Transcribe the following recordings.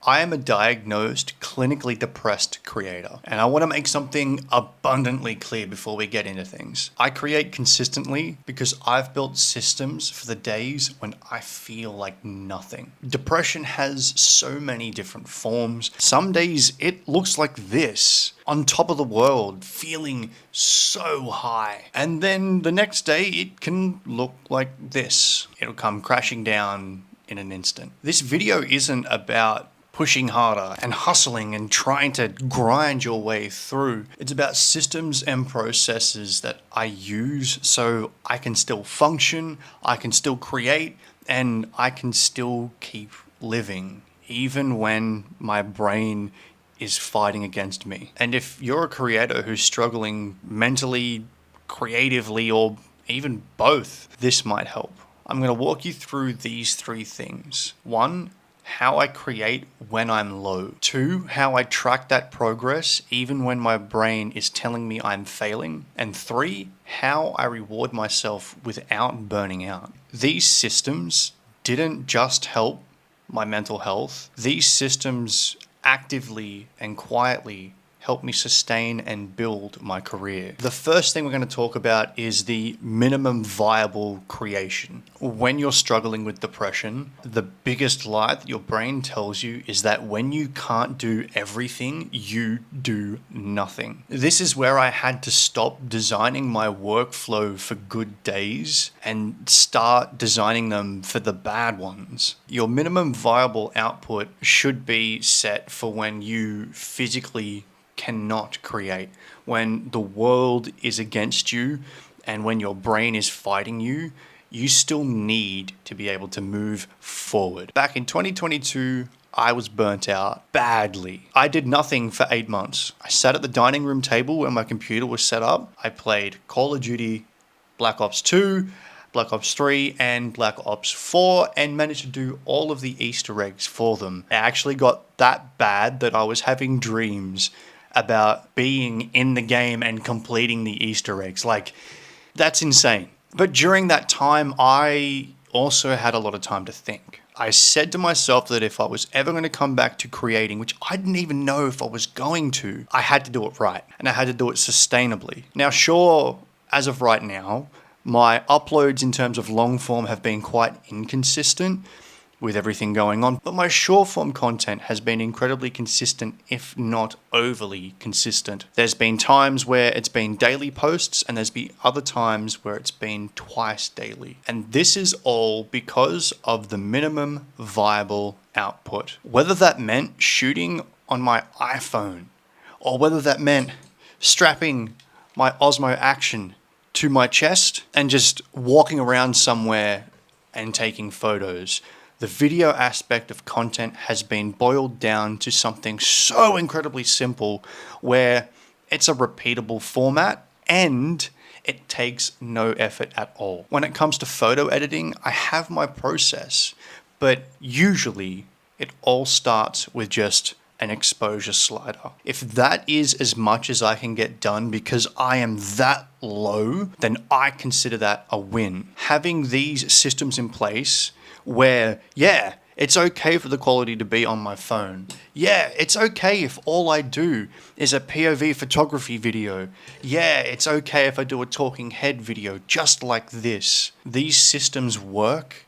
I am a diagnosed, clinically depressed creator, and I want to make something abundantly clear before we get into things. I create consistently because I've built systems for the days when I feel like nothing. Depression has so many different forms. Some days it looks like this, on top of the world, feeling so high. And then the next day it can look like this. It'll come crashing down in an instant. This video isn't about pushing harder and hustling and trying to grind your way through. It's about systems and processes that I use so I can still function, I can still create, and I can still keep living, even when my brain is fighting against me. And if you're a creator who's struggling mentally, creatively, or even both, this might help. I'm going to walk you through these three things. 1, how I create when I'm low. 2, how I track that progress even when my brain is telling me I'm failing. And 3, how I reward myself without burning out. These systems didn't just help my mental health. These systems actively and quietly help me sustain and build my career. The first thing we're going to talk about is the minimum viable creation. When you're struggling with depression, the biggest lie that your brain tells you is that when you can't do everything, you do nothing. This is where I had to stop designing my workflow for good days and start designing them for the bad ones. Your minimum viable output should be set for when you physically cannot create, when the world is against you and when your brain is fighting you. You still need to be able to move forward. Back in 2022, I was burnt out badly. I did nothing for 8 months. I sat at the dining room table where my computer was set up. I played Call of Duty, Black Ops 2, Black Ops 3 and Black Ops 4 and managed to do all of the Easter eggs for them. It actually got that bad that I was having dreams about being in the game and completing the Easter eggs. Like, that's insane. But during that time, I also had a lot of time to think. I said to myself that if I was ever going to come back to creating, which I didn't even know if I was going to, I had to do it right. And I had to do it sustainably. Now, sure, as of right now, my uploads in terms of long form have been quite inconsistent with everything going on, but my short form content has been incredibly consistent, if not overly consistent. There's been times where it's been daily posts and there's been other times where it's been twice daily. And this is all because of the minimum viable output. Whether that meant shooting on my iPhone or whether that meant strapping my Osmo Action to my chest and just walking around somewhere and taking photos. The video aspect of content has been boiled down to something so incredibly simple where it's a repeatable format and it takes no effort at all. When it comes to photo editing, I have my process, but usually it all starts with just an exposure slider. If that is as much as I can get done because I am that low, then I consider that a win. Having these systems in place where, yeah, it's okay for the quality to be on my phone. Yeah, it's okay if all I do is a POV photography video. Yeah, it's okay if I do a talking head video just like this. These systems work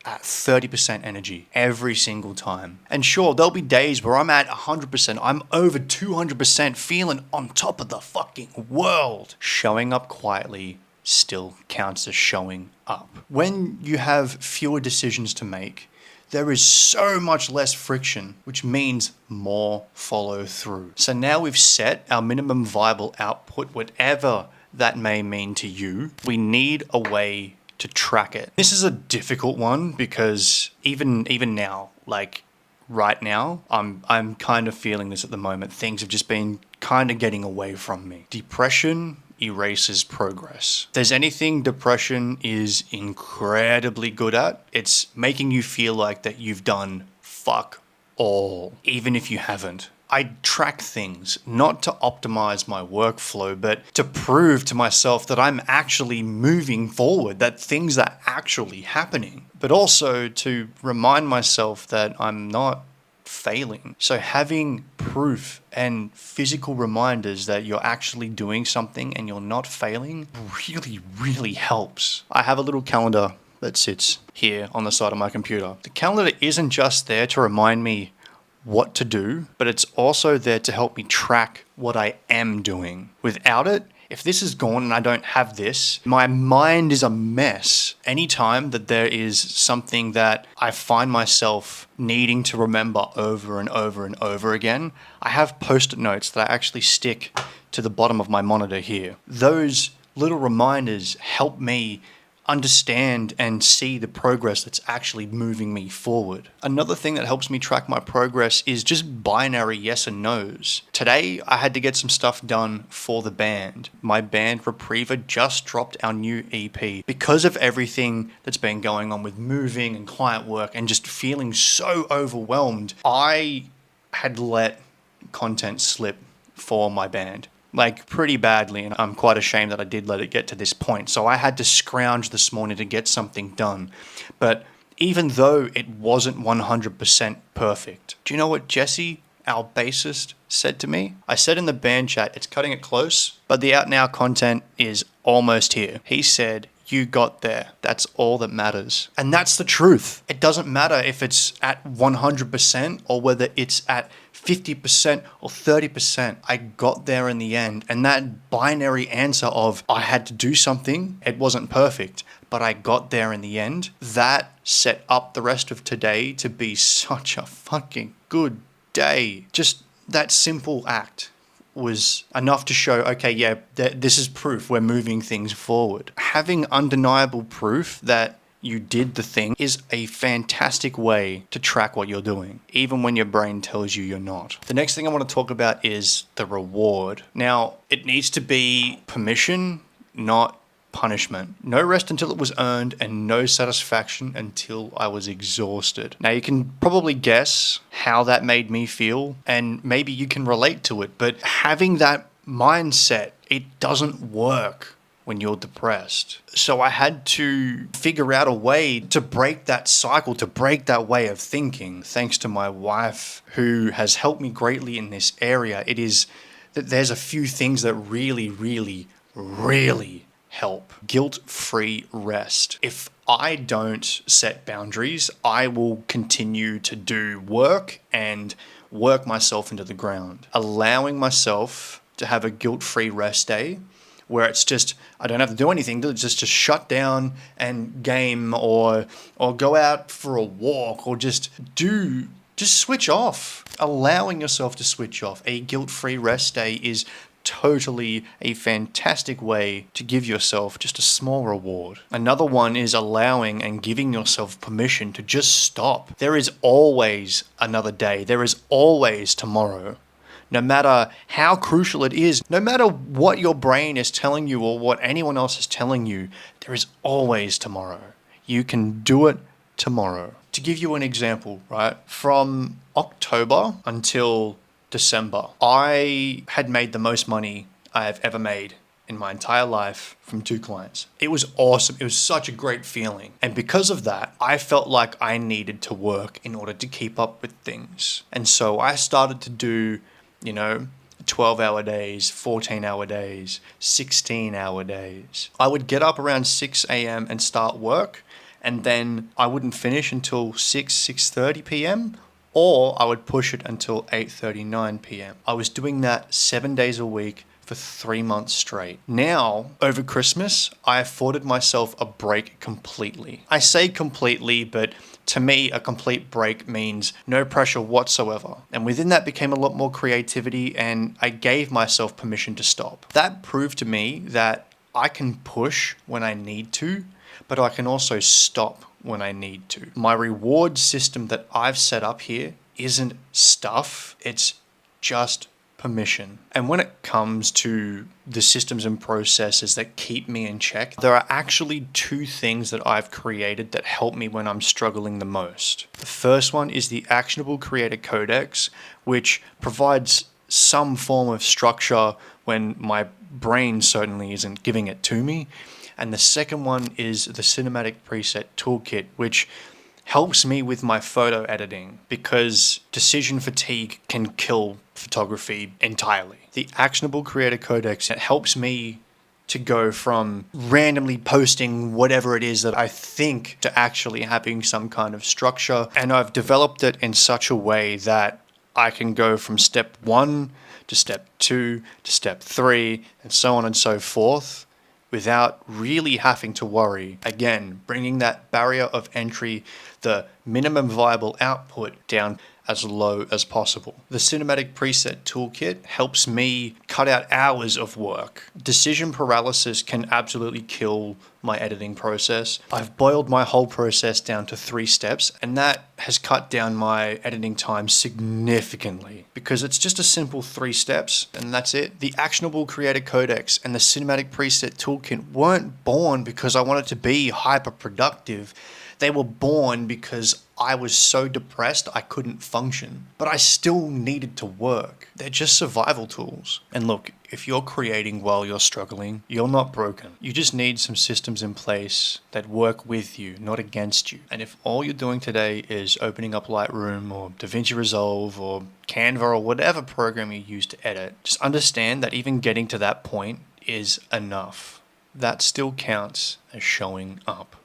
at 30% energy every single time. And sure, there'll be days where I'm at 100%, I'm over 200% feeling on top of the fucking world. Showing up quietly still counts as showing up. When you have fewer decisions to make, there is so much less friction, which means more follow through. So now we've set our minimum viable output, whatever that may mean to you. We need a way to track it. This is a difficult one because even now, like right now, I'm kind of feeling this at the moment. Things have just been kind of getting away from me. Depression erases progress. If there's anything depression is incredibly good at, it's making you feel like that you've done fuck all, even if you haven't. I track things not to optimize my workflow, but to prove to myself that I'm actually moving forward, that things are actually happening, but also to remind myself that I'm not failing. So having proof and physical reminders that you're actually doing something and you're not failing really, really helps. I have a little calendar that sits here on the side of my computer. The calendar isn't just there to remind me what to do, but it's also there to help me track what I am doing. Without it, if this is gone and I don't have this, my mind is a mess. Anytime that there is something that I find myself needing to remember over and over and over again, I have post-it notes that I actually stick to the bottom of my monitor here. Those little reminders help me understand and see the progress that's actually moving me forward. Another thing that helps me track my progress is just binary yes and no's. Today, I had to get some stuff done for the band. My band Repriever just dropped our new EP. Because of everything that's been going on with moving and client work and just feeling so overwhelmed, I had let content slip for my band. Like pretty badly, and I'm quite ashamed that I did let it get to this point. So I had to scrounge this morning to get something done. But even though it wasn't 100% perfect, do you know what Jesse, our bassist, said to me? I said in the band chat, it's cutting it close, but the out now content is almost here. He said, you got there. That's all that matters. And that's the truth. It doesn't matter if it's at 100% or whether it's at 50% or 30%. I got there in the end. And that binary answer of I had to do something, it wasn't perfect, but I got there in the end, that set up the rest of today to be such a fucking good day. Just that simple act was enough to show, okay, yeah, this is proof we're moving things forward. Having undeniable proof that you did the thing is a fantastic way to track what you're doing, even when your brain tells you you're not. The next thing I want to talk about is the reward. Now, it needs to be permission, not punishment. No rest until it was earned and no satisfaction until I was exhausted. Now you can probably guess how that made me feel and maybe you can relate to it, but having that mindset, it doesn't work when you're depressed. So I had to figure out a way to break that cycle, to break that way of thinking. Thanks to my wife who has helped me greatly in this area. It is that there's a few things that really, really, really help. Guilt-free rest. If I don't set boundaries, I will continue to do work and work myself into the ground. Allowing myself to have a guilt-free rest day where it's just, I don't have to do anything, just shut down and game or go out for a walk or just switch off. Allowing yourself to switch off. A guilt-free rest day is totally a fantastic way to give yourself just a small reward. Another one is allowing and giving yourself permission to just stop. There is always another day. There is always tomorrow. No matter how crucial it is, no matter what your brain is telling you or what anyone else is telling you, there is always tomorrow. You can do it tomorrow. To give you an example, right? From October until December, I had made the most money I have ever made in my entire life from 2 clients. It was awesome. It was such a great feeling. And because of that, I felt like I needed to work in order to keep up with things. And so I started to do, 12-hour days, 14-hour days, 16-hour days. I would get up around 6 a.m. and start work, and then I wouldn't finish until 6:30 p.m., or I would push it until 8:39 p.m. I was doing that 7 days a week for 3 months straight. Now, over Christmas, I afforded myself a break completely. I say completely, but to me, a complete break means no pressure whatsoever. And within that became a lot more creativity, and I gave myself permission to stop. That proved to me that I can push when I need to, but I can also stop when I need to. My reward system that I've set up here isn't stuff, it's just permission. And when it comes to the systems and processes that keep me in check, there are actually 2 things that I've created that help me when I'm struggling the most. The first one is the Actionable Creator Codex, which provides some form of structure when my brain certainly isn't giving it to me. And the second one is the Cinematic Preset Toolkit, which helps me with my photo editing because decision fatigue can kill photography entirely. The Actionable Creator Codex, it helps me to go from randomly posting whatever it is that I think to actually having some kind of structure. And I've developed it in such a way that I can go from step 1 to step 2 to step 3 and so on and so forth without really having to worry. Again, bringing that barrier of entry, the minimum viable output, down as low as possible. The Cinematic Preset Toolkit helps me cut out hours of work. Decision paralysis can absolutely kill my editing process. I've boiled my whole process down to 3 steps, and that has cut down my editing time significantly because it's just a simple 3 steps and that's it. The Actionable Creator Codex and the Cinematic Preset Toolkit weren't born because I wanted to be hyper productive. They were born because I was so depressed I couldn't function, but I still needed to work. They're just survival tools. And look, if you're creating while you're struggling, you're not broken. You just need some systems in place that work with you, not against you. And if all you're doing today is opening up Lightroom or DaVinci Resolve or Canva or whatever program you use to edit, just understand that even getting to that point is enough. That still counts as showing up.